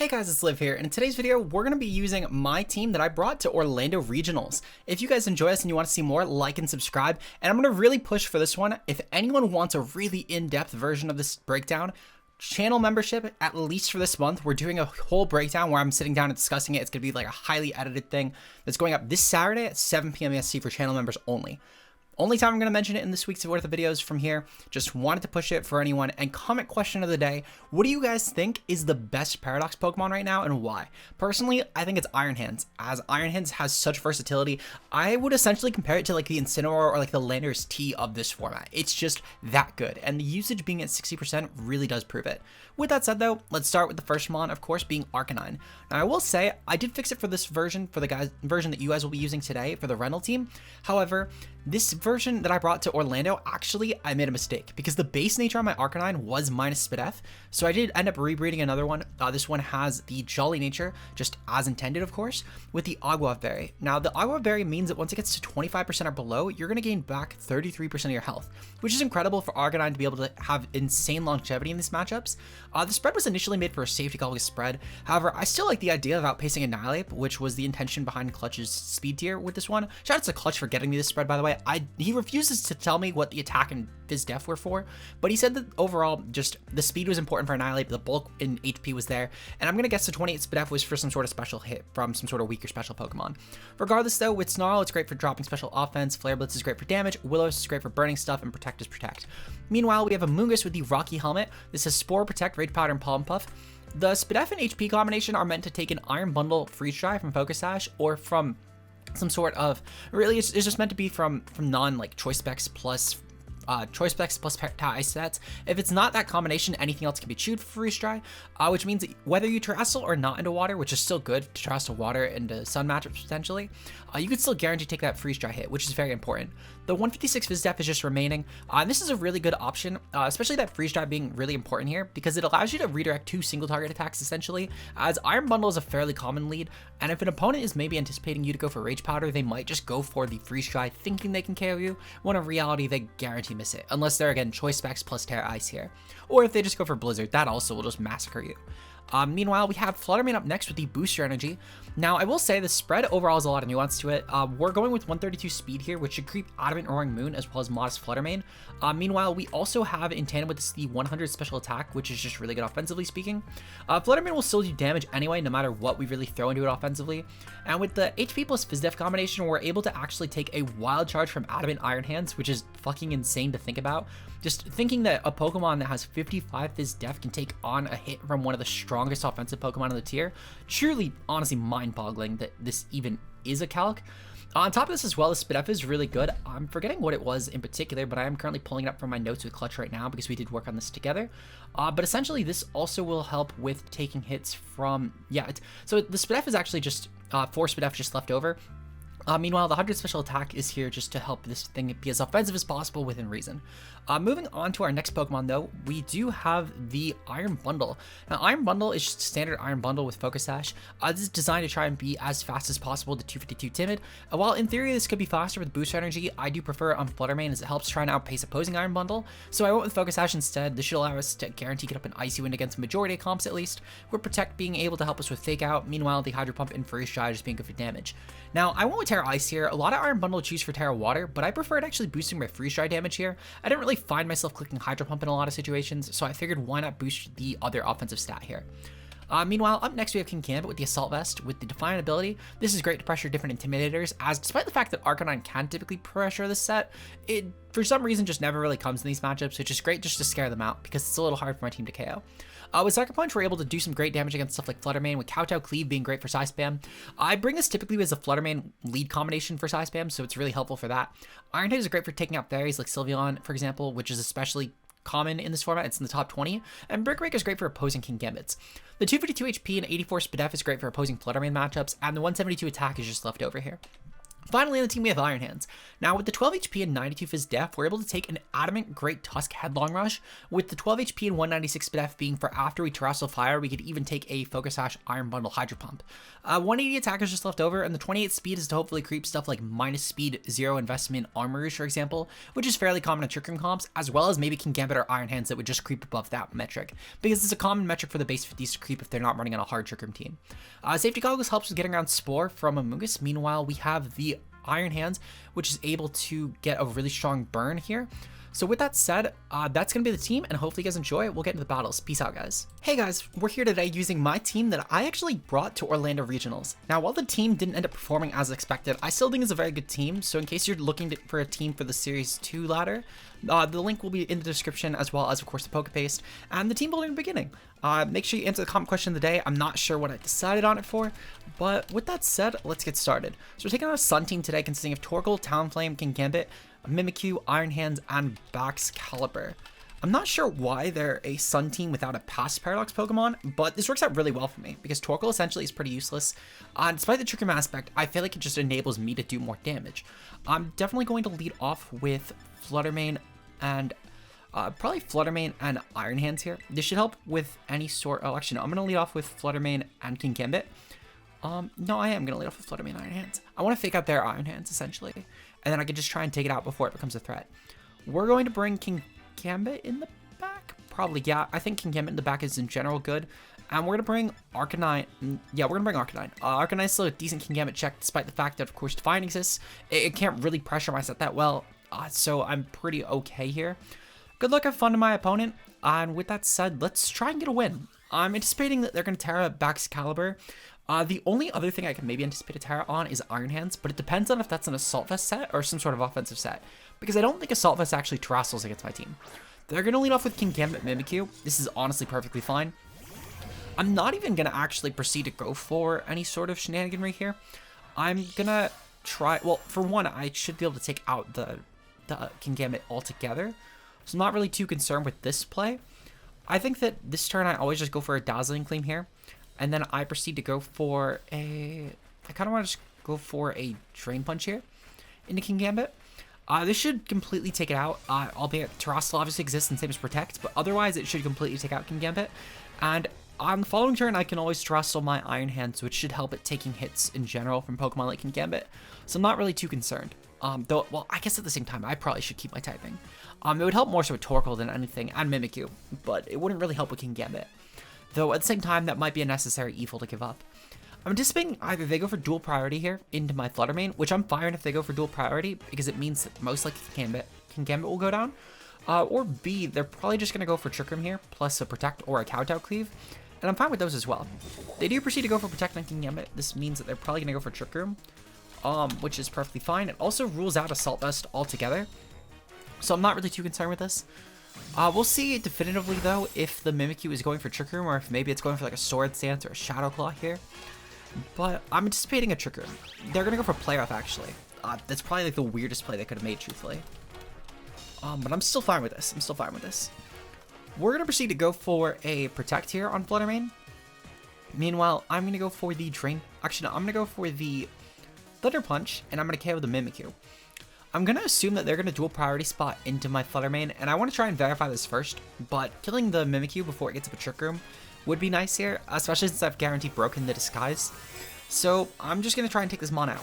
Hey guys, it's Liv here, and in today's video, we're going to be using my team that I brought to Orlando Regionals. If you guys enjoy this and you want to see more, like and subscribe, and I'm going to really push for this one. If anyone wants a really in-depth version of this breakdown, channel membership, at least for this month, we're doing a whole breakdown where I'm sitting down and discussing it. It's going to be like a highly edited thing that's going up this Saturday at 7 p.m. EST for channel members only. Only time I'm going to mention it in this week's worth of videos from here. Just wanted to push it for anyone. And comment question of the day: what do you guys think is the best Paradox Pokemon right now and why? Personally, I think it's Iron Hands. As Iron Hands has such versatility, I would essentially compare it to like the Incineroar or like the Landorus T of this format. It's just that good. And the usage being at 60% really does prove it. With that said though, let's start with the first mon, of course, being Arcanine. Now I will say, I did fix it for this version, for the version that you guys will be using today for the rental team. However, this version that I brought to Orlando, actually, I made a mistake because the base nature on my Arcanine was minus Spidef. So I did end up rebreeding another one. This one has the Jolly nature, just as intended, of course, with the Agua Berry. Now, the Agua Berry means that once it gets to 25% or below, you're going to gain back 33% of your health, which is incredible for Arcanine to be able to have insane longevity in these matchups. The spread was initially made for a safety goggles spread. However, I still like the idea of outpacing Annihilate, which was the intention behind Clutch's speed tier with this one. Shout out to Clutch for getting me this spread, by the way. He refuses to tell me what the attack and Phys Def were for, but he said that overall, just the speed was important for Annihilate, but the bulk in HP was there, and I'm going to guess the 28 Spidef was for some sort of special hit from some sort of weaker special Pokemon. Regardless though, with Snarl, it's great for dropping special offense, Flare Blitz is great for damage, Willows is great for burning stuff, and Protect is Protect. Meanwhile, we have a Mungus with the Rocky Helmet. This has Spore, Protect, Rage Powder, and Palm Puff. The Spidef and HP combination are meant to take an Iron Bundle Freeze Dry from Focus Sash, or from some sort of, really it's just meant to be from non like choice specs plus choice specs plus ice sets. If it's not that combination, anything else can be chewed for freeze dry, which means that whether you terrestrial or not into water, which is still good to terrestrial water into sun matchups potentially, you could still guarantee take that freeze dry hit, which is very important. The 156 Phys Def is just remaining, and this is a really good option, especially that freeze dry being really important here because it allows you to redirect 2 single target attacks essentially, as Iron Bundle is a fairly common lead, and if an opponent is maybe anticipating you to go for Rage Powder, they might just go for the freeze dry thinking they can KO you, when in reality they guarantee miss it, unless they're again choice specs plus Terra Ice here, or if they just go for Blizzard, that also will just massacre you. Meanwhile, we have Fluttermane up next with the Booster Energy. Now, I will say the spread overall has a lot of nuance to it. We're going with 132 speed here, which should creep Adamant Roaring Moon as well as Modest Fluttermane. Meanwhile, we also have in tandem with this the 100 special attack, which is just really good offensively speaking. Fluttermane will still do damage anyway, no matter what we really throw into it offensively. And with the HP plus Phys Def combination, we're able to actually take a Wild Charge from Adamant Iron Hands, which is fucking insane to think about. Just thinking that a Pokemon that has 55 Phys Def can take on a hit from one of the strongest offensive Pokemon in the tier, truly, honestly mind-boggling that this even is a calc. On top of this as well, the Spidef is really good. I'm forgetting what it was in particular, but I am currently pulling it up from my notes with Clutch right now because we did work on this together. But essentially, this also will help with taking hits from, so the Spidef is actually just 4 Spidef just left over. Meanwhile, the 100 special attack is here just to help this thing be as offensive as possible within reason. Moving on to our next Pokemon though, we do have the Iron Bundle. Now, Iron Bundle is just a standard Iron Bundle with Focus Sash. This is designed to try and be as fast as possible to 252 Timid. While in theory this could be faster with Boost Energy, I do prefer it on Fluttermane as it helps try and outpace opposing Iron Bundle. So I went with Focus Sash instead. This should allow us to guarantee get up an Icy Wind against the majority of comps at least, with Protect being able to help us with Fake Out. Meanwhile, the Hydro Pump and Freeze Dry just being good for damage. Now, I went with Terra Ice here. A lot of Iron Bundle choose for Terra Water, but I preferred actually boosting my Freeze Dry damage here. I didn't really find myself clicking Hydro Pump in a lot of situations, so I figured why not boost the other offensive stat here. Meanwhile, up next we have King Gambit with the Assault Vest with the Defiant ability. This is great to pressure different Intimidators, as despite the fact that Arcanine can typically pressure this set, it for some reason just never really comes in these matchups, which is great just to scare them out because it's a little hard for my team to KO. With Sucker Punch, we're able to do some great damage against stuff like Fluttermane, with Kowtow Cleave being great for Psy Spam. I bring this typically as a Fluttermane lead combination for Psy Spam, so it's really helpful for that. Iron Head is great for taking out fairies like Sylveon, for example, which is especially common in this format. It's in the top 20, and Brick Break is great for opposing King Gambits. The 252 HP and 84 Spidef is great for opposing Fluttermane matchups, and the 172 attack is just left over here. Finally, on the team, we have Iron Hands. Now, with the 12 HP and 92 Fizz Def, we're able to take an Adamant Great Tusk Headlong Rush. With the 12 HP and 196 Def being for after we Terrestrial Fire, we could even take a Focus Sash Iron Bundle Hydro Pump. 180 attack is just left over, and the 28 speed is to hopefully creep stuff like minus speed, 0 investment Armor Rouge, for example, which is fairly common in Trick Room comps, as well as maybe King Gambit or Iron Hands that would just creep above that metric, because it's a common metric for the base 50s to creep if they're not running on a hard Trick Room team. Safety Goggles helps with getting around Spore from Amoonguss. Meanwhile, we have the Iron Hands, which is able to get a really strong burn here. So with that said, that's going to be the team, and hopefully you guys enjoy it. We'll get into the battles. Peace out, guys. Hey guys, we're here today using my team that I actually brought to Orlando Regionals. Now, while the team didn't end up performing as expected, I still think it's a very good team. So in case you're looking for a team for the Series 2 ladder, the link will be in the description, as well as, of course, the Pokepaste and the team building in the beginning. Make sure you answer the comment question of the day. I'm not sure what I decided on it for, but with that said, let's get started. So we're taking on a Sun team today consisting of Torkoal, Talonflame, Kingambit, Mimikyu, Iron Hands, and Baxcalibur. I'm not sure why they're a Sun team without a Past Paradox Pokemon, but this works out really well for me because Torkoal essentially is pretty useless. Despite the Trick Room aspect, I feel like it just enables me to do more damage. I'm definitely going to lead off with Fluttermane and probably Fluttermane and Iron Hands here. This should help with any sort. Oh, actually, no, I'm going to lead off with Fluttermane and Kingambit. No, I am going to lead off with Fluttermane and Iron Hands. I want to fake out their Iron Hands, essentially, and then I can just try and take it out before it becomes a threat. We're going to bring Kingambit in the back? Probably, yeah. I think Kingambit in the back is in general good. And we're going to bring Arcanine. Yeah, we're going to bring Arcanine. Arcanine's still a decent Kingambit check, despite the fact that, of course, Define exists. It can't really pressure my set that well, so I'm pretty okay here. Good luck, have fun to my opponent. And with that said, let's try and get a win. I'm anticipating that they're going to Terra Baxcalibur. The only other thing I can maybe anticipate a Terra on is Iron Hands, but it depends on if that's an Assault Vest set or some sort of offensive set, because I don't think Assault Vest actually terrestrials against my team. They're going to lead off with Kingambit Mimikyu. This is honestly perfectly fine. I'm not even going to actually proceed to go for any sort of shenaniganry here. I'm going to try, well, for one, I should be able to take out the Kingambit altogether, so I'm not really too concerned with this play. I think that this turn I always just go for a Dazzling Gleam here, and then I proceed to go for a, I kind of want to just go for a Drain Punch here into Kingambit. This should completely take it out, albeit Terrestrial obviously exists and same as Protect, but otherwise it should completely take out Kingambit. And on the following turn, I can always Terrestrial my Iron Hands, which should help it taking hits in general from Pokemon like Kingambit. So I'm not really too concerned. Though, well, I guess at the same time, I probably should keep my typing. It would help more so with Torkoal than anything, and Mimikyu, but it wouldn't really help with Kingambit. Though at the same time, that might be a necessary evil to give up. I'm anticipating either they go for dual priority here into my Fluttermane, which I'm fine if they go for dual priority, because it means that most likely Kingambit will go down. Or B, they're probably just going to go for Trick Room here, plus a Protect or a Kowtow Cleave, and I'm fine with those as well. They do proceed to go for Protect on Kingambit. This means that they're probably going to go for Trick Room, which is perfectly fine. It also rules out Assault Vest altogether, so I'm not really too concerned with this. We'll see definitively, though, if the Mimikyu is going for Trick Room, or if maybe it's going for like a Sword Stance or a Shadow Claw here. But I'm anticipating a Trick Room. They're going to go for Play Rough, actually. That's probably like the weirdest play they could have made, truthfully. But I'm still fine with this. I'm still fine with this. We're going to proceed to go for a Protect here on Fluttermane. Meanwhile, I'm going to go for the Drain... Actually, no, I'm going to go for the Thunder Punch, and I'm going to KO the Mimikyu. I'm going to assume that they're going to dual priority spot into my Fluttermane, and I want to try and verify this first, but killing the Mimikyu before it gets up a Trick Room would be nice here, especially since I've guaranteed broken the Disguise. So I'm just going to try and take this Mon out.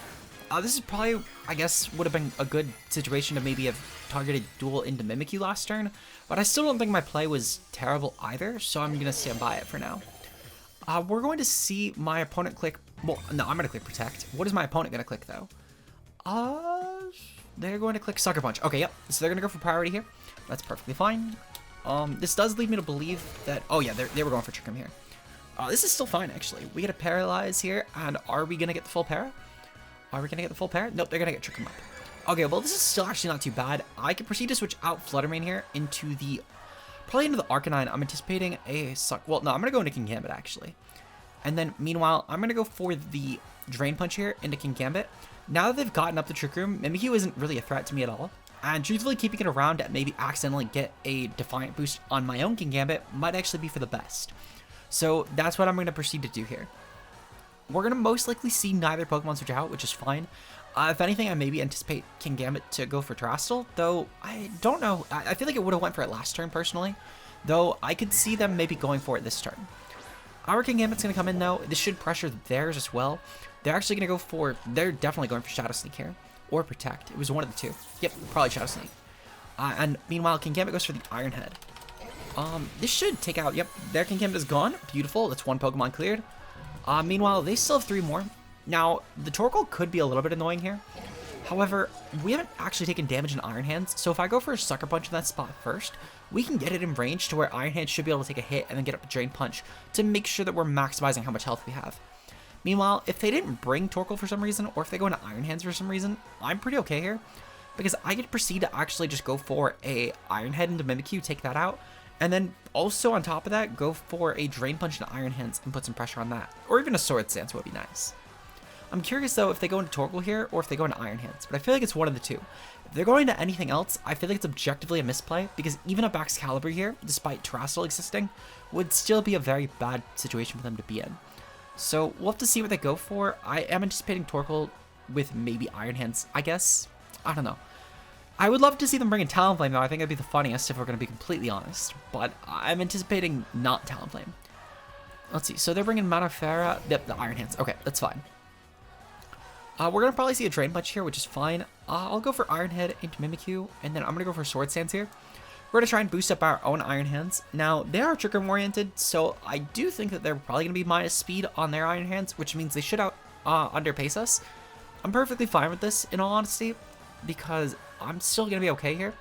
This is probably, I guess, would have been a good situation to maybe have targeted duel into Mimikyu last turn, but I still don't think my play was terrible either, so I'm going to stand by it for now. We're going to see my opponent click, well, no, I'm going to click Protect. What is my opponent going to click, though? They're going to click Sucker Punch. Okay, yep, so they're going to go for priority here. That's perfectly fine. This does lead me to believe that, oh yeah, they were going for Trick Room here. This is still fine, actually. We get a Paralyze here, and are we going to get the full para? Are we going to get the full para? Nope, they're going to get Trick Room up. Okay, well, this is still actually not too bad. I can proceed to switch out Fluttermane here into the, probably into the Arcanine. I'm anticipating a well, no, I'm going to go into Kingambit, actually. And then, meanwhile, I'm going to go for the Drain Punch here into Kingambit. Now that they've gotten up the Trick Room, Mimikyu isn't really a threat to me at all. And truthfully, keeping it around to maybe accidentally get a Defiant boost on my own Kingambit might actually be for the best. So that's what I'm going to proceed to do here. we're going to most likely see neither Pokemon switch out, which is fine. If anything, I maybe anticipate Kingambit to go for Terastal, though I don't know. I feel like it would have went for it last turn, personally, though I could see them maybe going for it this turn. Our Kingambit's going to come in, though. This should pressure theirs as well. They're actually going to go for... They're definitely going for Shadow Sneak here, or Protect. It was one of the two. Yep, probably Shadow Sneak. And meanwhile, Kingambit goes for the Iron Head. This should take out... Yep, their Kingambit is gone. Beautiful. That's one Pokemon cleared. Meanwhile, they still have 3 more. Now, the Torkoal could be a little bit annoying here. However, we haven't actually taken damage in Iron Hands, so if I go for a Sucker Punch in that spot first, we can get it in range to where Iron Hands should be able to take a hit and then get up to Drain Punch to make sure that we're maximizing how much health we have. Meanwhile, if they didn't bring Torkoal for some reason, or if they go into Iron Hands for some reason, I'm pretty okay here, because I could proceed to actually just go for a Iron Head into Mimikyu, take that out, and then also on top of that, go for a Drain Punch into Iron Hands and put some pressure on that. Or even a Sword Stance would be nice. I'm curious though if they go into Torkoal here or if they go into Iron Hands, but I feel like it's one of the two. If they're going to anything else, I feel like it's objectively a misplay, because even a Baxcalibur here, despite Terastal existing, would still be a very bad situation for them to be in. So we'll have to see what they go for. I am anticipating Torkoal with maybe Iron Hands, I guess. I don't know. I would love to see them bring in Talonflame though. I think it'd be the funniest if we're going to be completely honest, but I'm anticipating not Talonflame. Let's see. So they're bringing Manafera. Yep, the Iron Hands. Okay, that's fine. We're going to probably see a Drain Punch here, which is fine. I'll go for Iron Head into Mimikyu, and then I'm going to go for Sword Stance here. We're going to try and boost up our own Iron Hands. Now, they are Trick Room oriented, so I do think that they're probably going to be minus speed on their Iron Hands, which means they should underpace us. I'm perfectly fine with this, in all honesty, because I'm still going to be okay here.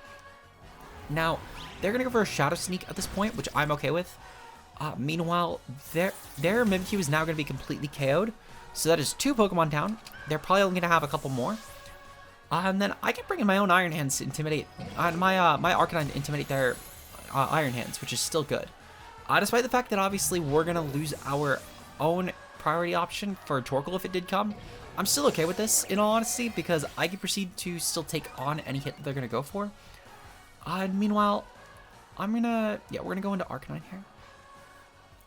Now, they're going to go for a Shadow Sneak at this point, which I'm okay with. Meanwhile, their Mimikyu is now going to be completely KO'd. So that is 2 Pokemon down. They're probably only going to have a couple more. And then I can bring in my own Iron Hands to intimidate, my Arcanine to intimidate their Iron Hands, which is still good. Despite the fact that obviously we're going to lose our own priority option for Torkoal if it did come, I'm still okay with this, in all honesty, because I can proceed to still take on any hit that they're going to go for. And meanwhile, we're going to go into Arcanine here.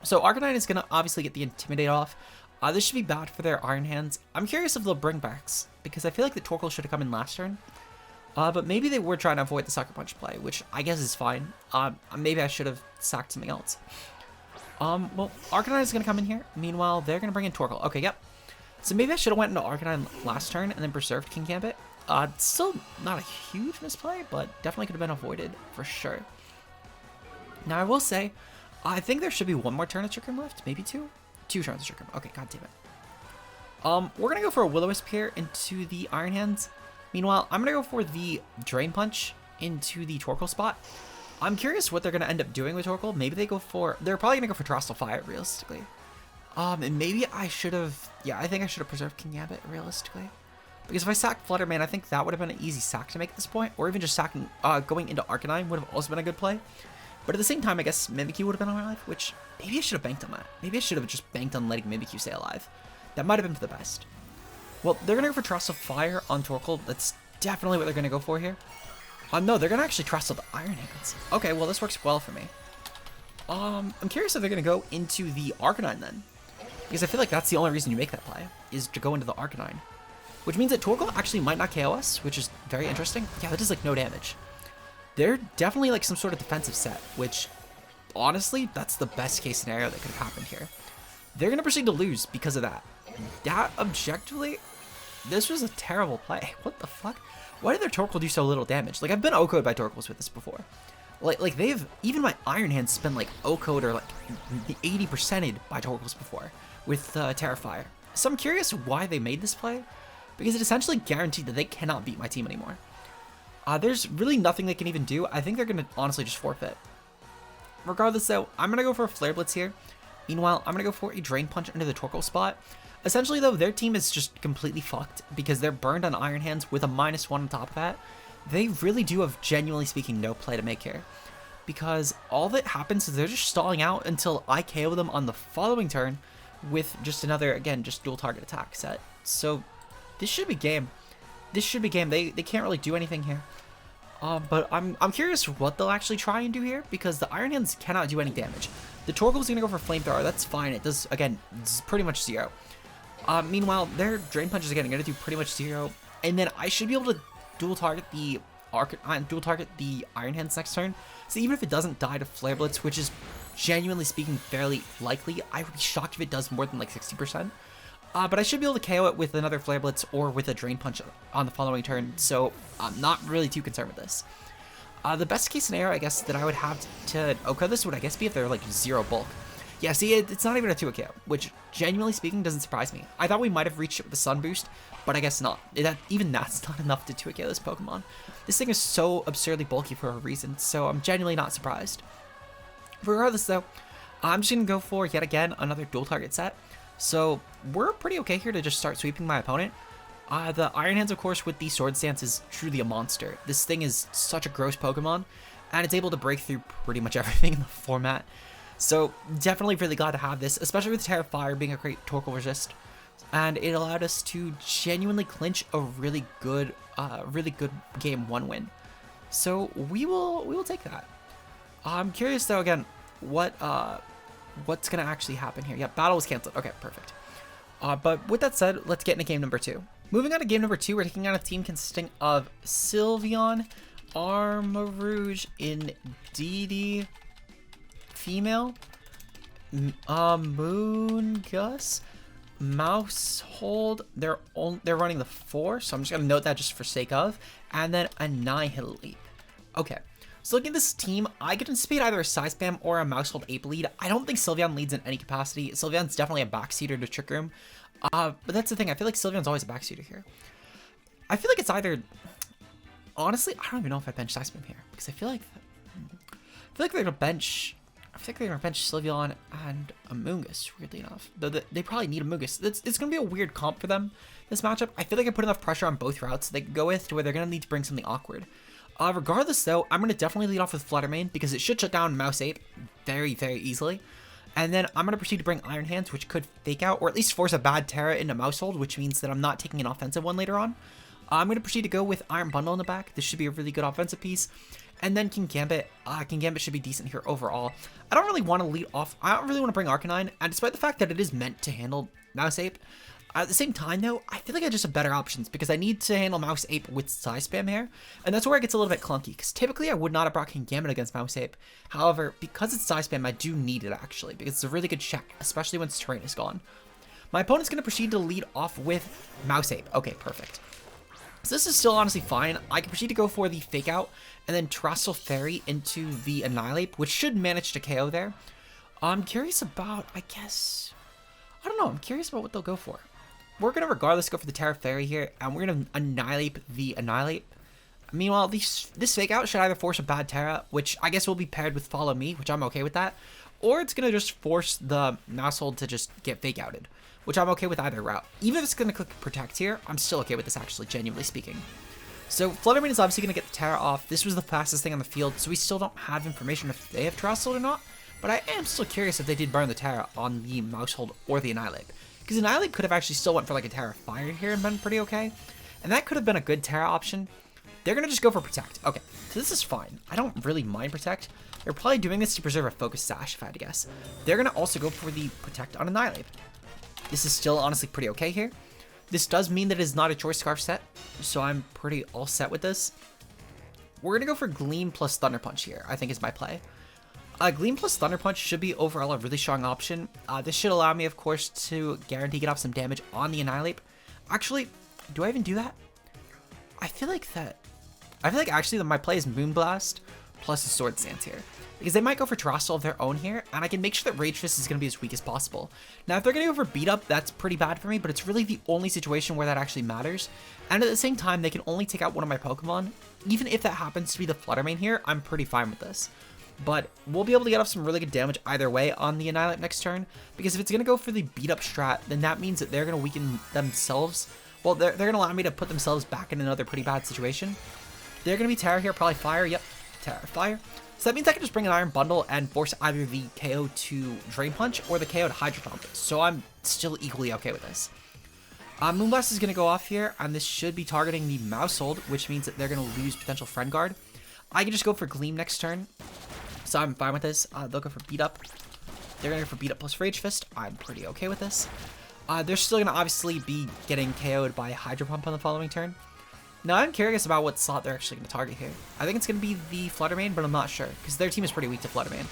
So Arcanine is going to obviously get the Intimidate off. This should be bad for their Iron Hands. I'm curious if they'll bring backs, because I feel like the Torkoal should have come in last turn. But maybe they were trying to avoid the Sucker Punch play, which I guess is fine. Maybe I should have sacked something else. Well, Arcanine is going to come in here. Meanwhile, they're going to bring in Torkoal. Okay, yep. So maybe I should have went into Arcanine last turn and then preserved Kingambit. Still not a huge misplay, but definitely could have been avoided for sure. Now, I will say, I think there should be one more turn of Trick Room left, maybe 2. 2 turns of Trick Room. Okay, god damn it. We're going to go for a Will-O-Wisp here into the Iron Hands. Meanwhile, I'm going to go for the Drain Punch into the Torkoal spot. I'm curious what they're going to end up doing with Torkoal. Maybe they go for... They're probably going to go for Terastal Fire, realistically. And maybe I should have... Yeah, I think I should have preserved Kingambit, realistically. Because if I sacked Fluttermane, I think that would have been an easy sack to make at this point. Or even just sacking... going into Arcanine would have also been a good play. But at the same time, I guess Mimikyu would have been alive, which maybe I should have banked on that. Maybe I should have just banked on letting Mimikyu stay alive. That might have been for the best. Well, they're going to go for Terastal Fire on Torkoal. That's definitely what they're going to go for here. No, they're going to actually Terastal the Iron Hands. Okay, well, this works well for me. I'm curious if they're going to go into the Arcanine then. Because I feel like that's the only reason you make that play, is to go into the Arcanine. Which means that Torkoal actually might not KO us, which is very interesting. Yeah, that does like no damage. They're definitely like some sort of defensive set, which honestly, that's the best case scenario that could have happened here. They're going to proceed to lose because of that. That, objectively, this was a terrible play. What the fuck? Why did their Torkoal do so little damage? Like, I've been OHKO'd by Torkoals with this before. Like they've, even my Iron Hands has been like OHKO'd or like the 80%'d by Torkoals before with Terrifier. So I'm curious why they made this play, because it essentially guaranteed that they cannot beat my team anymore. There's really nothing they can even do. I think they're going to honestly just forfeit. Regardless though, I'm going to go for a Flare Blitz here. Meanwhile, I'm going to go for a Drain Punch into the Torkoal spot. Essentially though, their team is just completely fucked because they're burned on Iron Hands with a -1 on top of that. They really do have, genuinely speaking, no play to make here. Because all that happens is they're just stalling out until I KO them on the following turn with just another, again, just dual target attack set. So this should be game. This should be game. They can't really do anything here. But I'm curious what they'll actually try and do here, because the Iron Hands cannot do any damage. The Torkoal's gonna go for Flamethrower. That's fine. It does, again, it's pretty much 0. Meanwhile, their Drain Punch is again going to do pretty much 0. And then I should be able to dual target the Iron Hands next turn. So even if it doesn't die to Flare Blitz, which is genuinely speaking fairly likely, I would be shocked if it does more than like 60%. But I should be able to KO it with another Flare Blitz or with a Drain Punch on the following turn, so I'm not really too concerned with this. The best case scenario, I guess, that I would have to OHKO this would, I guess, be if they're like 0 bulk. Yeah, see, it's not even a 2 KO, which, genuinely speaking, doesn't surprise me. I thought we might have reached it with the Sun Boost, but I guess not. Even that's not enough to 2 KO this Pokemon. This thing is so absurdly bulky for a reason, so I'm genuinely not surprised. Regardless, though, I'm just going to go for, yet again, another dual target set. So we're pretty okay here to just start sweeping my opponent. The Iron Hands, of course, with the Sword Stance is truly a monster. This thing is such a gross Pokemon, and it's able to break through pretty much everything in the format. So definitely really glad to have this, especially with Terra Fire being a great Torkoal resist. And it allowed us to genuinely clinch a really good game 1 win. So we will take that. I'm curious though, again, what's gonna actually happen here. Yeah, battle was canceled. Okay, perfect. But with that said, let's get into game number 2. Moving on to game number 2, we're taking on a team consisting of Sylveon, Armarouge, Indeedee, Female, Moongus, Mousehold. They're running the 4, so I'm just gonna note that just for sake of, and then Annihilate. Okay. So looking at this team, I could anticipate either a Side Spam or a Mousehold Ape lead. I don't think Sylveon leads in any capacity. Sylveon's definitely a backseater to Trick Room. But that's the thing. I feel like Sylveon's always a backseater here. I feel like it's either... Honestly, I don't even know if I bench Side Spam here. Because I feel like they're going to bench... I think they're going to bench Sylveon and Amoonguss, weirdly enough. Though they probably need Amoonguss. It's going to be a weird comp for them, this matchup. I feel like I put enough pressure on both routes they can go with to where they're going to need to bring something awkward. Regardless, though, I'm going to definitely lead off with Fluttermane because it should shut down Mouse Ape very, very easily. And then I'm going to proceed to bring Iron Hands, which could fake out or at least force a bad Terra into Mousehold, which means that I'm not taking an offensive one later on. I'm going to proceed to go with Iron Bundle in the back. This should be a really good offensive piece. And then King Gambit. King Gambit should be decent here overall. I don't really want to lead off. I don't really want to bring Arcanine. And despite the fact that it is meant to handle Mouse Ape, at the same time, though, I feel like I just have better options because I need to handle Mouse Ape with Side Spam here. And that's where it gets a little bit clunky because typically I would not have brought King Gambit against Mouse Ape. However, because it's Side Spam, I do need it actually because it's a really good check, especially once terrain is gone. My opponent's going to proceed to lead off with Mouse Ape. Okay, perfect. So this is still honestly fine. I can proceed to go for the Fake Out and then Terrestrial Fairy into the Annihilate, which should manage to KO there. I'm curious about, I guess, I don't know. I'm curious about what they'll go for. We're going to regardless go for the Terra Fairy here, and we're going to Annihilate the Annihilate. Meanwhile, this Fake Out should either force a bad Terra, which I guess will be paired with Follow Me, which I'm okay with that, or it's going to just force the Mousehold to just get Fake Outed, which I'm okay with either route. Even if it's going to click Protect here, I'm still okay with this actually, genuinely speaking. So Fluttermane is obviously going to get the Terra off. This was the fastest thing on the field, so we still don't have information if they have Terrestrial or not, but I am still curious if they did burn the Terra on the Mousehold or the Annihilate. Because Annihilate could have actually still went for like a Terra Fire here and been pretty okay. And that could have been a good Terra option. They're going to just go for Protect. Okay, so this is fine. I don't really mind Protect. They're probably doing this to preserve a Focus Sash, if I had to guess. They're going to also go for the Protect on Annihilate. This is still honestly pretty okay here. This does mean that it is not a Choice Scarf set, so I'm pretty all set with this. We're going to go for Gleam plus Thunder Punch here, I think is my play. Gleam plus Thunder Punch should be overall a really strong option. This should allow me, of course, to guarantee get off some damage on the Annihilate. Actually, do I even do that? I feel like actually that my play is Moonblast plus a Sword Stance here. Because they might go for Terrestrial of their own here, and I can make sure that Rage Fist is going to be as weak as possible. Now, if they're going to go for Beat Up, that's pretty bad for me, but it's really the only situation where that actually matters. And at the same time, they can only take out one of my Pokemon. Even if that happens to be the Fluttermane here, I'm pretty fine with this. But we'll be able to get off some really good damage either way on the Annihilate next turn, because if it's going to go for the Beat Up strat, then that means that they're going to weaken themselves. Well, they're going to allow me to put themselves back in another pretty bad situation. They're going to be Terra here, probably Fire. Yep, Terra, Fire. So that means I can just bring an Iron Bundle and force either the KO to Drain Punch or the KO to Hydro Pump. So I'm still equally okay with this. Moonblast is going to go off here, and this should be targeting the Mousehold, which means that they're going to lose potential Friend Guard. I can just go for Gleam next turn. So I'm fine with this. They'll go for Beat Up. They're going to go for Beat Up plus Rage Fist. I'm pretty okay with this. They're still going to obviously be getting KO'd by Hydro Pump on the following turn. Now, I'm curious about what slot they're actually going to target here. I think it's going to be the Flutter Mane, but I'm not sure, because their team is pretty weak to Flutter Mane.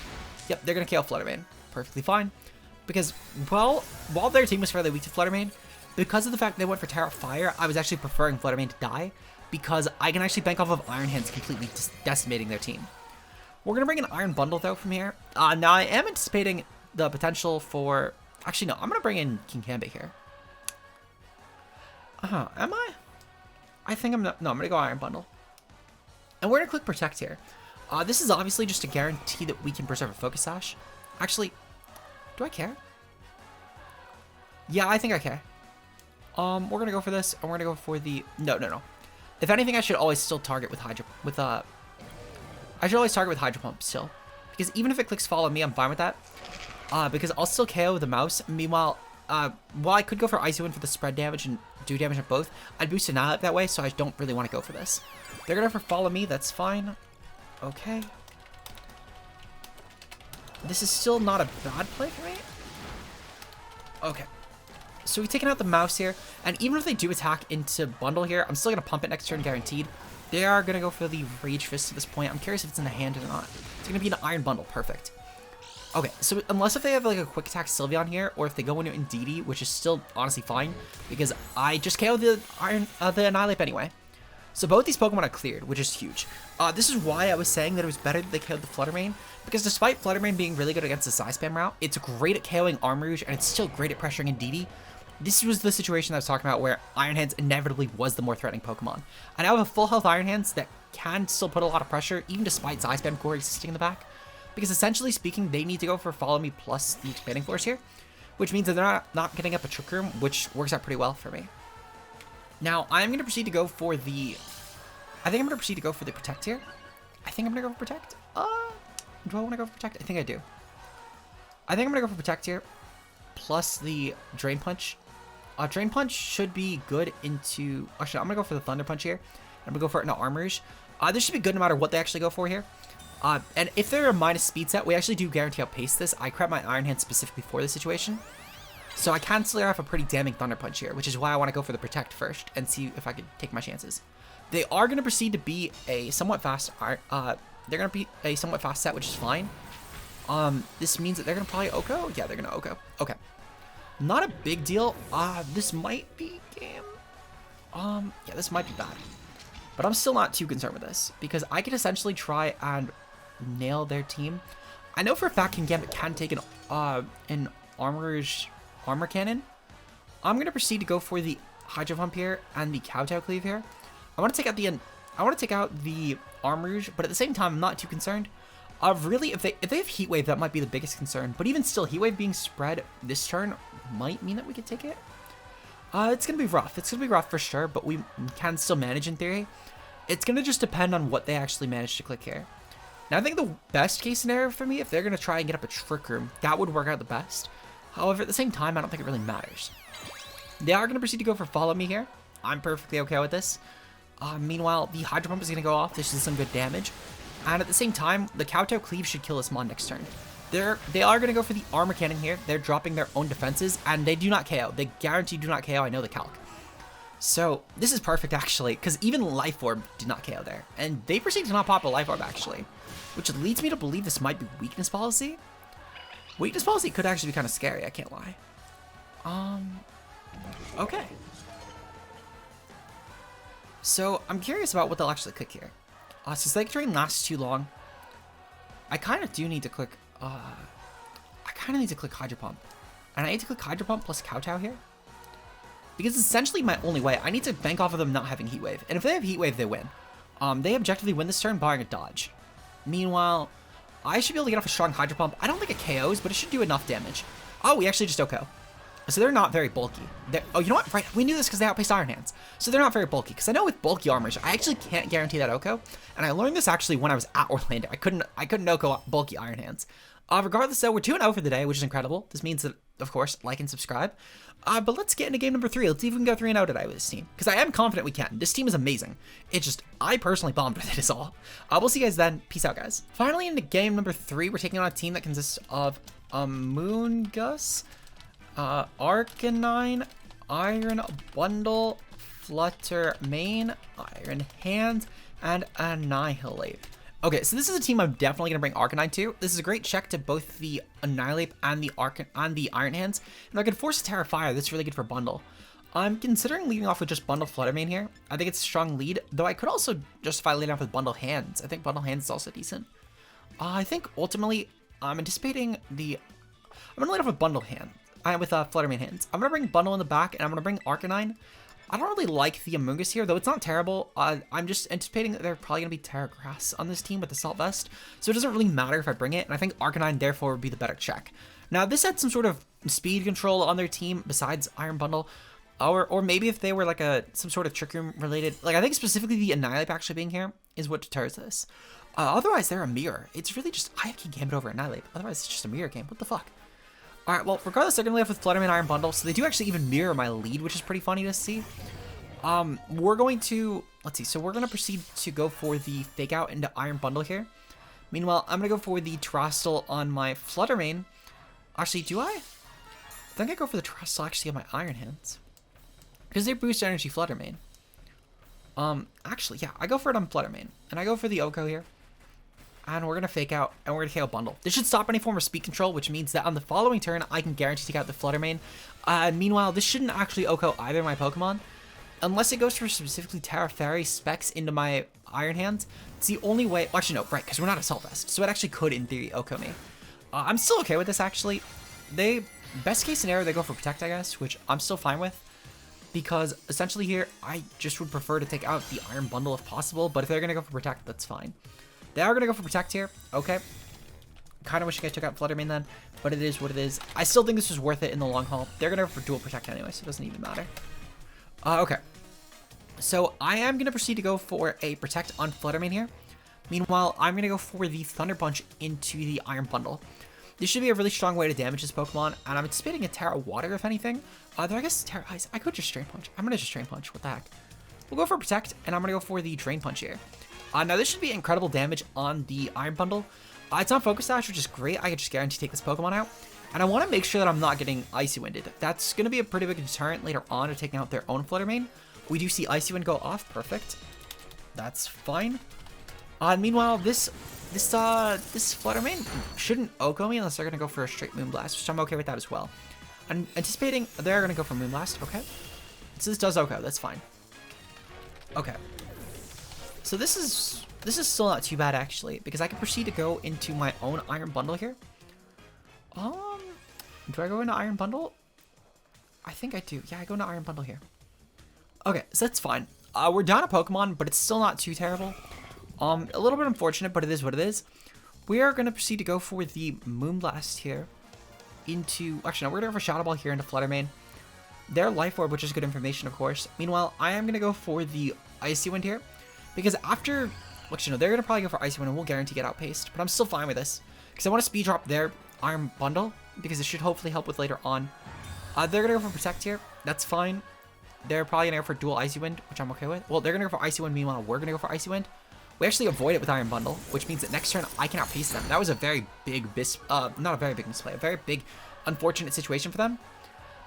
Yep, they're going to KO Flutter Mane. Perfectly fine. Because, well, while their team was fairly weak to Flutter Mane, because of the fact they went for Terra Fire, I was actually preferring Flutter Mane to die, because I can actually bank off of Iron Hands completely decimating their team. We're going to bring an Iron Bundle, though, from here. Now, I am anticipating the potential for... Actually, no, I'm going to bring in King Kambit here. Am I? I think I'm not... No, I'm going to go Iron Bundle. And we're going to click Protect here. This is obviously just to guarantee that we can preserve a Focus Sash. Actually, do I care? Yeah, I think I care. We're going to go for this, and we're going to go for the... No. If anything, I should always still target with Hydro... I should always target with Hydro Pump still. Because even if it clicks Follow Me, I'm fine with that. Because I'll still KO the mouse. Meanwhile, while I could go for Icy Wind for the spread damage and do damage on both, I'd boost Annihilate that way, so I don't really want to go for this. They're going to go for Follow Me, that's fine. Okay. This is still not a bad play for me. Okay. So we've taken out the mouse here, and even if they do attack into Bundle here, I'm still going to pump it next turn guaranteed. They are going to go for the Rage Fist at this point. I'm curious if it's in the hand or not. It's going to be an Iron Bundle. Perfect. Okay, so unless if they have like a Quick Attack Sylveon here, or if they go into Indeedee, which is still honestly fine, because I just KO'd the Annihilate anyway. So both these Pokemon are cleared, which is huge. This is why I was saying that it was better that they KO'd the Flutter Mane, because despite Flutter Mane being really good against the Psy Spam route, it's great at KOing Armarouge, and it's still great at pressuring Indeedee. This was the situation I was talking about where Iron Hands inevitably was the more threatening Pokemon. I now have a full health Iron Hands that can still put a lot of pressure, even despite Psy Spam core existing in the back. Because essentially speaking, they need to go for Follow Me plus the Expanding Force here, which means that they're not getting up a Trick Room, which works out pretty well for me. Now, I'm going to proceed to go for the... I think I'm going to proceed to go for the Protect here. I think I'm going to go for Protect. Do I want to go for Protect? I think I do. I think I'm going to go for Protect here, plus the Drain Punch. Drain Punch should be good into... Actually, I'm going to go for the Thunder Punch here. I'm going to go for it into Armarouge. This should be good no matter what they actually go for here. And if they're a minus speed set, we actually do guarantee outpace this. I crept my Iron Hand specifically for this situation. So I can clear off a pretty damning Thunder Punch here, which is why I want to go for the Protect first and see if I could take my chances. They are going to proceed to be a somewhat fast... they're going to be a somewhat fast set, which is fine. This means that they're going to probably Oko? Yeah, they're going to Oko. Okay. Not a big deal. This might be game. Yeah, this might be bad. But I'm still not too concerned with this, because I could essentially try and nail their team. I know for a fact King Gambit can take an Armarouge Armor Cannon. I'm going to proceed to go for the Hydro Pump here and the Kowtow Cleave here. I want to take out the Armarouge, but at the same time, I'm not too concerned. Really, if they have Heat Wave, that might be the biggest concern. But even still, Heat Wave being spread this turn might mean that we could take it. It's going to be rough. It's going to be rough for sure, but we can still manage in theory. It's going to just depend on what they actually manage to click here. Now, I think the best case scenario for me, if they're going to try and get up a Trick Room, that would work out the best. However, at the same time, I don't think it really matters. They are going to proceed to go for Follow Me here. I'm perfectly okay with this. Meanwhile, the Hydro Pump is going to go off. This is some good damage. And at the same time, the Kowtow Cleave should kill this Mon next turn. They are going to go for the Armor Cannon here. They're dropping their own defenses, and they do not KO. They guarantee do not KO. I know the calc. So this is perfect, actually, because even Life Orb did not KO there. And they proceed to not pop a Life Orb, actually, which leads me to believe this might be Weakness Policy. Weakness Policy could actually be kind of scary, I can't lie. Okay. So I'm curious about what they'll actually click here. Since Psychic Drain lasts too long, I kind of do need to click, Hydro Pump. And I need to click Hydro Pump plus Kowtow here. Because it's essentially my only way. I need to bank off of them not having Heat Wave. And if they have Heat Wave, they win. They objectively win this turn, barring a dodge. Meanwhile, I should be able to get off a strong Hydro Pump. I don't think it KOs, but it should do enough damage. Oh, we actually just Oko. So they're not very bulky. Oh, you know what? Right, we knew this because they outpaced Iron Hands. So they're not very bulky. Because I know with bulky armors, I actually can't guarantee that Oko. And I learned this actually when I was at Orlando. I couldn't Oko bulky Iron Hands. Regardless, though, we're 2-0 for the day, which is incredible. This means that, of course, like and subscribe. But let's get into game number 3. Let's see if we can go 3-0 today with this team. Because I am confident we can. This team is amazing. It's just, I personally bombed with it is all. We'll see you guys then. Peace out, guys. Finally, into game number 3, we're taking on a team that consists of Moongus, Arcanine, Iron Bundle, Flutter Mane, Iron Hand, and Annihilate. Okay, so this is a team I'm definitely going to bring Arcanine to. This is a great check to both the Annihilate and the Iron Hands. And I can force a Terra Fire. That's really good for Bundle. I'm considering leading off with just Bundle Flutter Mane here. I think it's a strong lead, though I could also justify leading off with Bundle Hands. I think Bundle Hands is also decent. I think ultimately, I'm anticipating the... I'm going to lead off with Bundle Hand. With Flutter Mane Hands. I'm going to bring Bundle in the back, and I'm going to bring Arcanine. I don't really like the Amoonguss here, though it's not terrible. I'm just anticipating that they're probably going to be Terra Grass on this team with Assault Vest, so it doesn't really matter if I bring it, and I think Arcanine, therefore, would be the better check. Now, this had some sort of speed control on their team besides Iron Bundle, or maybe if they were like some sort of Trick Room related, like I think specifically the Annihilate actually being here is what deters this. Otherwise, they're a mirror. It's really just, I can Gambit over Annihilate. Otherwise, it's just a mirror game. What the fuck? Alright, well, regardless, they're going to lead off with Flutter Mane Iron Bundle, so they do actually even mirror my lead, which is pretty funny to see. We're going to, let's see, so we're going to proceed to go for the Fake Out into Iron Bundle here. Meanwhile, I'm going to go for the Terastal on my Flutter Mane. Actually, do I? I think I go for the Terastal actually on my Iron Hands. Because they boost energy Flutter Mane. Actually, yeah, I go for it on Flutter Mane. And I go for the Oko here. And we're going to Fake Out, and we're going to KO Bundle. This should stop any form of speed control, which means that on the following turn, I can guarantee take out the Flutter Mane. Meanwhile, this shouldn't actually Oko either of my Pokemon. Unless it goes for specifically Terra Fairy specs into my Iron Hands. It's the only way... Well, actually, no, right, because we're not Assault Vest. So it actually could, in theory, Oko me. I'm still okay with this, actually. Best case scenario, they go for Protect, I guess, which I'm still fine with. Because, essentially here, I just would prefer to take out the Iron Bundle if possible. But if they're going to go for Protect, that's fine. They are going to go for Protect here. Okay. Kind of wishing I took out Flutter Mane then, but it is what it is. I still think this was worth it in the long haul. They're going to go for Dual Protect anyway, so it doesn't even matter. Okay. So I am going to proceed to go for a Protect on Flutter Mane here. Meanwhile, I'm going to go for the Thunder Punch into the Iron Bundle. This should be a really strong way to damage this Pokemon, and I'm anticipating a Terra Water, if anything. Though I guess Terra Ice. I could just Drain Punch. I'm going to just Drain Punch. What the heck? We'll go for Protect, and I'm going to go for the Drain Punch here. Now, this should be incredible damage on the Iron Bundle. It's on Focus Sash, which is great. I can just guarantee take this Pokemon out. And I want to make sure that I'm not getting Icy Winded. That's going to be a pretty big deterrent later on to taking out their own Flutter Mane. We do see Icy Wind go off. Perfect. That's fine. Meanwhile, this Flutter Mane shouldn't Oko me unless they're going to go for a straight Moonblast, which I'm okay with that as well. I'm anticipating they're going to go for Moonblast. Okay. So this does Oko. That's fine. Okay. So this is still not too bad, actually, because I can proceed to go into my own Iron Bundle here. Do I go into Iron Bundle? I think I do. Yeah, I go into Iron Bundle here. Okay, so that's fine. We're down a Pokemon, but it's still not too terrible. A little bit unfortunate, but it is what it is. We are going to proceed to go for the Moonblast here into... Actually, no, we're going to go for Shadow Ball here into Flutter Mane. Their Life Orb, which is good information, of course. Meanwhile, I am going to go for the Icy Wind here. Because after... Actually, no, they're going to probably go for Icy Wind and we'll guarantee get outpaced. But I'm still fine with this. Because I want to speed drop their Iron Bundle. Because it should hopefully help with later on. They're going to go for Protect here. That's fine. They're probably going to go for Dual Icy Wind, which I'm okay with. Well, they're going to go for Icy Wind. Meanwhile, we're going to go for Icy Wind. We actually avoid it with Iron Bundle, which means that next turn I can outpace them. That was a very big not a very big misplay, a very big unfortunate situation for them.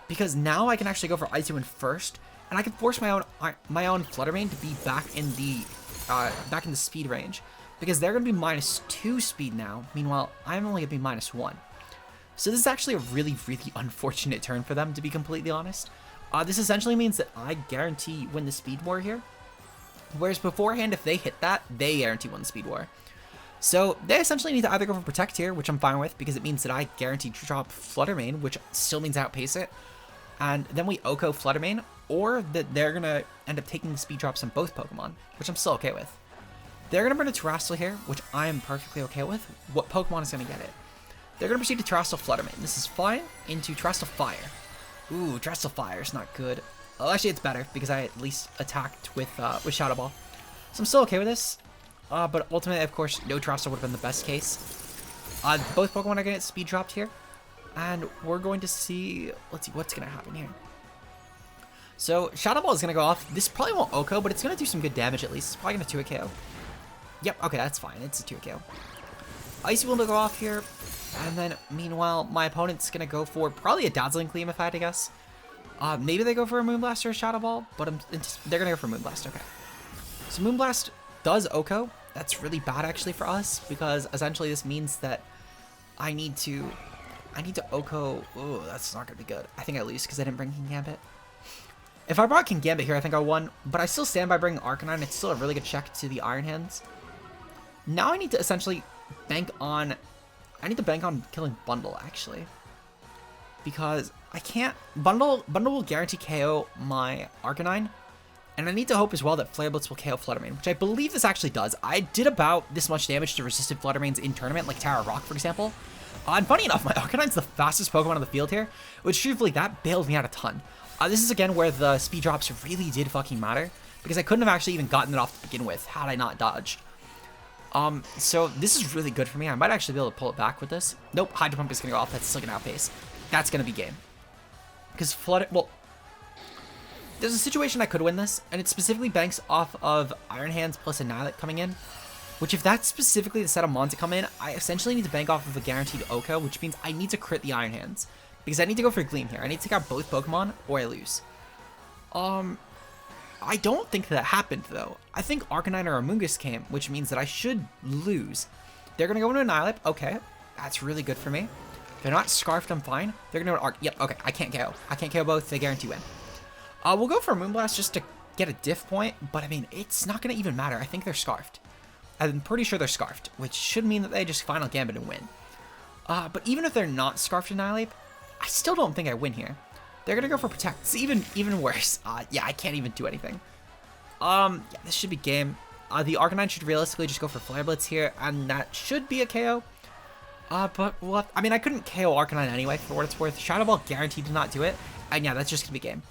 Because now I can actually go for Icy Wind first, and I can force my own Flutter Mane to be back in the speed range. Because they're going to be -2 speed now. Meanwhile, I'm only going to be -1. So this is actually a really, really unfortunate turn for them, to be completely honest. This essentially means that I guarantee win the Speed War here. Whereas beforehand, if they hit that, they guarantee win the Speed War. So they essentially need to either go for Protect here, which I'm fine with, because it means that I guarantee drop Flutter Mane, which still means I outpace it. And then we Oko Flutter Mane, or that they're going to end up taking the speed drops on both Pokemon, which I'm still okay with. They're going to bring a Terastal here, which I am perfectly okay with. What Pokemon is going to get it? They're going to proceed to Terastal Flutter Mane. This is fine. Into Terastal Fire. Ooh, Terastal Fire is not good. Well, actually, it's better because I at least attacked with Shadow Ball. So I'm still okay with this. But ultimately, of course, no Terastal would have been the best case. Both Pokemon are going to get speed dropped here. And we're going to see... Let's see what's going to happen here. So, Shadow Ball is going to go off. This probably won't Oko, but it's going to do some good damage at least. It's probably going to 2-KO. Yep, okay, that's fine. It's a 2-KO. Icy Wind will go off here. And then, meanwhile, my opponent's going to go for probably a Dazzling Gleam if I had to guess. Maybe they go for a Moonblast or a Shadow Ball, but they're going to go for Moonblast. Okay. So Moonblast does Oko. That's really bad actually for us because essentially this means that I need to Oko. Oh, that's not going to be good. I think I lose because I didn't bring King Gambit. If I brought King Gambit here, I think I won, but I still stand by bringing Arcanine. It's still a really good check to the Iron Hands. Now I need to essentially bank on... I need to bank on killing Bundle, actually. Because I can't... Bundle will guarantee KO my Arcanine. And I need to hope as well that Flare Blitz will KO Fluttermane, which I believe this actually does. I did about this much damage to resisted Fluttermanes in tournament, like Tara Rock, for example. And funny enough, my Arcanine's the fastest Pokemon on the field here, which truthfully, that bailed me out a ton. This is again where the speed drops really did fucking matter, because I couldn't have actually even gotten it off to begin with had I not dodged. So this is really good for me. I might actually be able to pull it back with this. Nope, Hydro Pump is going to go off. That's still going to outpace. That's going to be game. Because well, there's a situation I could win this, and it specifically banks off of Iron Hands plus Annihilate coming in, which if that's specifically the set of Mons to come in, I essentially need to bank off of a guaranteed Oko, which means I need to crit the Iron Hands, because I need to go for Gleam here. I need to take out both Pokemon, or I lose. I don't think that happened, though. I think Arcanine or Amoonguss came, which means that I should lose. They're going to go into Annihilate. Okay, that's really good for me. If they're not Scarfed, I'm fine. They're going to go Arc. Yep, okay, I can't KO. I can't KO both. They guarantee win. We'll go for a Moonblast just to get a diff point, but I mean, it's not going to even matter. I think they're Scarfed. I'm pretty sure they're Scarfed, which should mean that they just Final Gambit and win. But even if they're not Scarfed Annihilate, I still don't think I win here. They're going to go for Protect. It's even worse. Yeah, I can't even do anything. Yeah, this should be game. The Arcanine should realistically just go for Flare Blitz here, and that should be a KO. But, well, I mean, I couldn't KO Arcanine anyway, for what it's worth. Shadow Ball guaranteed to not do it, and yeah, that's just going to be game.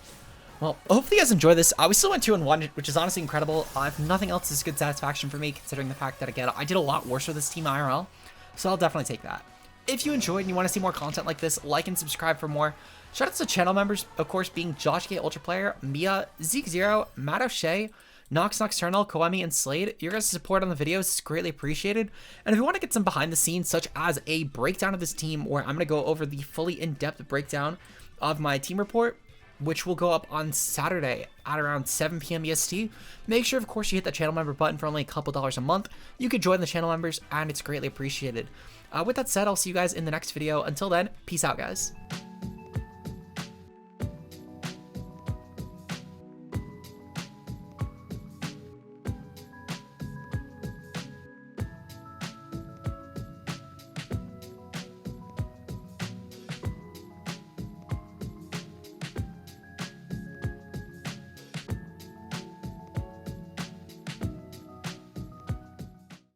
Well, hopefully you guys enjoyed this. We still went 2-1, which is honestly incredible. If nothing else, is good satisfaction for me, considering the fact that, again, I did a lot worse with this team IRL, so I'll definitely take that. If you enjoyed and you want to see more content like this, like and subscribe for more. Shout out to channel members, of course, being Josh K Ultra Player, Mia, Zeke Zero, Matt O'Shea, Nox Nocturnal, Koemi, and Slade. Your guys' support on the videos is greatly appreciated. And if you want to get some behind the scenes, such as a breakdown of this team, where I'm going to go over the fully in-depth breakdown of my team report, which will go up on Saturday at around 7 p.m. EST. Make sure, of course, you hit the channel member button for only a couple dollars a month. You could join the channel members, and it's greatly appreciated. With that said, I'll see you guys in the next video. Until then, peace out, guys.